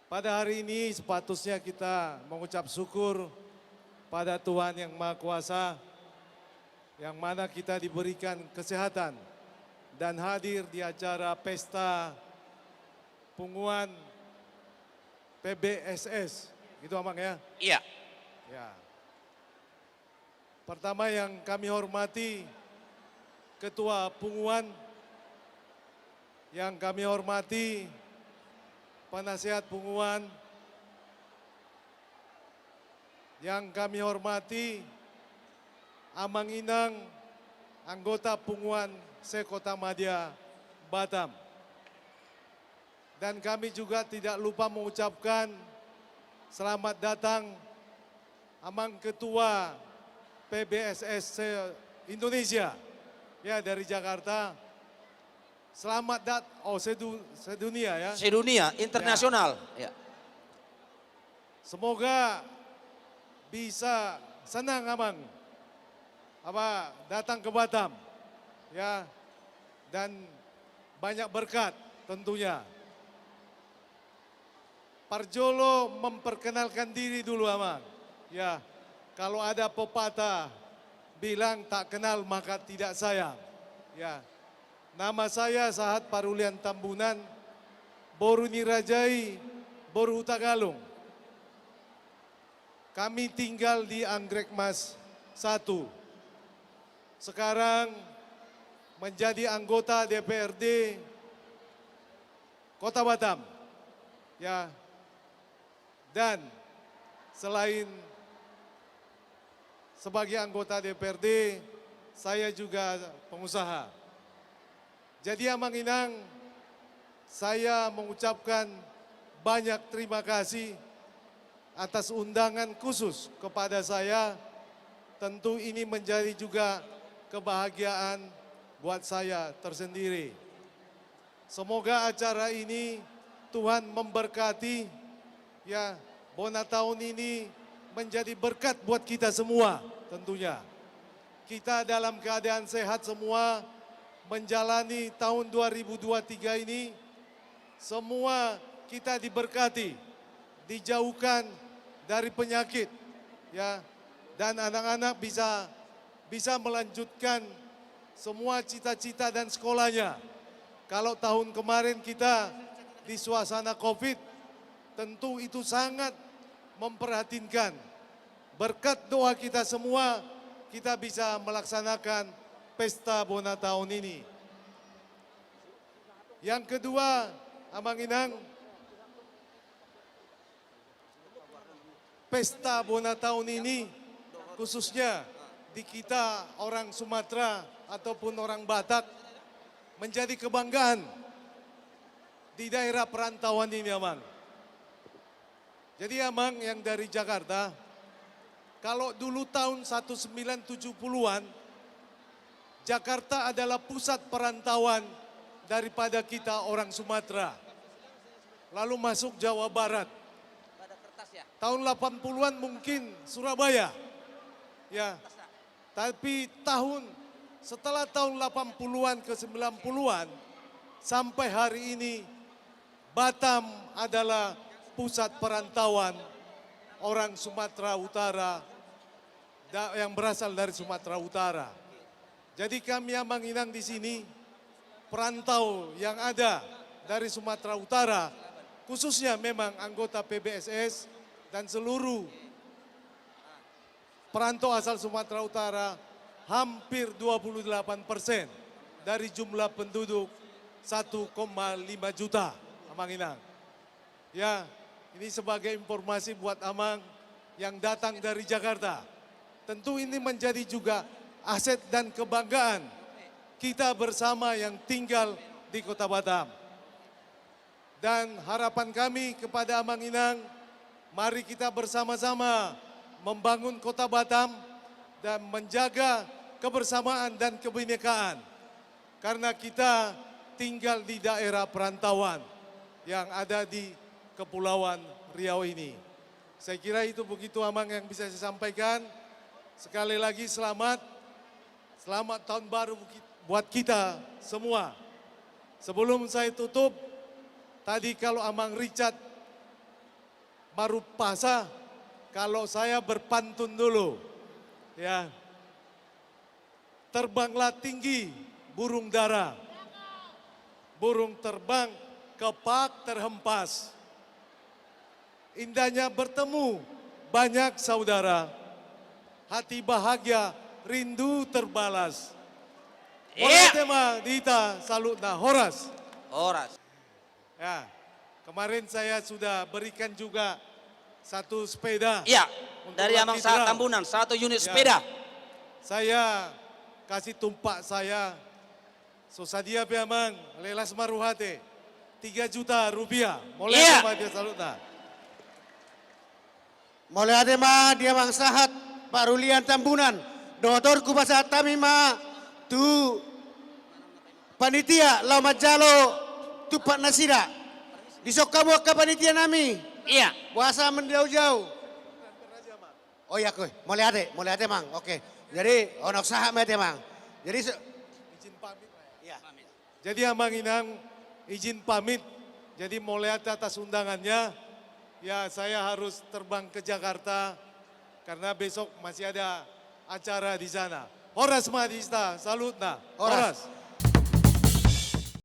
Pada hari ini sepatutnya kita mengucap syukur pada Tuhan yang Maha Kuasa, yang mana kita diberikan kesehatan dan hadir di acara pesta punguan PBSS. Gitu Amang ya? Iya. Ya. Pertama yang kami hormati Ketua Punguan, yang kami hormati Penasihat Punguan, yang kami hormati Amang Inang, anggota Punguan Sekota Madya Batam. Dan kami juga tidak lupa mengucapkan selamat datang Amang Ketua PBSS Indonesia, ya dari Jakarta. Selamat sedunia ya. Sedunia, internasional. Ya. Semoga bisa senang Amang datang ke Batam ya, dan banyak berkat tentunya. Parjolo memperkenalkan diri dulu Amang. Ya, kalau ada pepatah bilang tak kenal maka tidak sayang. Ya. Nama saya Sahat Parulian Tambunan, Boru Nirajai, Boru Tagalung. Kami tinggal di Anggrek Mas 1. Sekarang menjadi anggota DPRD Kota Batam. Ya. Dan selain sebagai anggota DPRD, saya juga pengusaha. Jadi Amang Inang, saya mengucapkan banyak terima kasih atas undangan khusus kepada saya. Tentu ini menjadi juga kebahagiaan buat saya tersendiri. Semoga acara ini Tuhan memberkati, ya, Bona tahun ini menjadi berkat buat kita semua tentunya. Kita dalam keadaan sehat semua, menjalani tahun 2023 ini, semua kita diberkati, dijauhkan dari penyakit, ya, dan anak-anak bisa melanjutkan semua cita-cita dan sekolahnya. Kalau tahun kemarin kita di suasana COVID, tentu itu sangat memperhatinkan. Berkat doa kita semua, kita bisa melaksanakan Pesta Bona tahun ini. Yang kedua, Amang Inang, Pesta Bona tahun ini khususnya di kita orang Sumatera ataupun orang Batak menjadi kebanggaan di daerah perantauan ini Amang. Jadi Amang yang dari Jakarta, kalau dulu tahun 1970-an, Jakarta adalah pusat perantauan daripada kita orang Sumatera. Lalu masuk Jawa Barat. Tahun 80-an mungkin Surabaya. Ya. Tapi setelah tahun 80-an ke 90-an sampai hari ini Batam adalah pusat perantauan orang Sumatera Utara yang berasal dari Sumatera Utara. Jadi kami Amang Inang di sini, perantau yang ada dari Sumatera Utara, khususnya memang anggota PBSS dan seluruh perantau asal Sumatera Utara, hampir 28% dari jumlah penduduk 1,5 juta Amang Inang. Ya, ini sebagai informasi buat Amang yang datang dari Jakarta. Tentu ini menjadi juga aset dan kebanggaan kita bersama yang tinggal di Kota Batam. Dan harapan kami kepada Amang Inang, mari kita bersama-sama membangun Kota Batam dan menjaga kebersamaan dan kebinekaan. Karena kita tinggal di daerah perantauan yang ada di Kepulauan Riau ini. Saya kira itu begitu Amang yang bisa saya sampaikan. Sekali lagi selamat tahun baru buat kita semua. Sebelum saya tutup, tadi kalau Amang Richard marupasa kalau saya berpantun dulu. Ya. Terbanglah tinggi burung dara. Burung terbang, kepak terhempas. Indahnya bertemu banyak saudara. Hati bahagia, rindu terbalas. Oleh tema Dita Salutna Horas. Horas. Ya, kemarin saya sudah berikan juga satu sepeda. Iya, untuk dari Lucky Amang Sahat Drum. Tambunan, 1 unit Ya. sepeda. Saya kasih tumpak saya, Sosadia Piamang, Lelas Maruhate, 3 juta rupiah. Mulai Iya. sama dia Salutna. Mulai adema dia Mang Sahat Pak Rulian Tambunan. Doktor Kubasa Tamima tu panitia Lama Jalo tu Pak Nasira. Disok kamu ke panitia nami. Iya. Puasa menjauh-jauh. Oh ya kuy, mulai ade Mang. Oke. Jadi onok sahat mete Mang. Jadi Izin pamit. ya. Jadi Amang Inang izin pamit. Jadi mulai atas undangannya, ya saya harus terbang ke Jakarta karena besok masih ada acara di sana. Horas Madista, Salutna. Horas. Horas.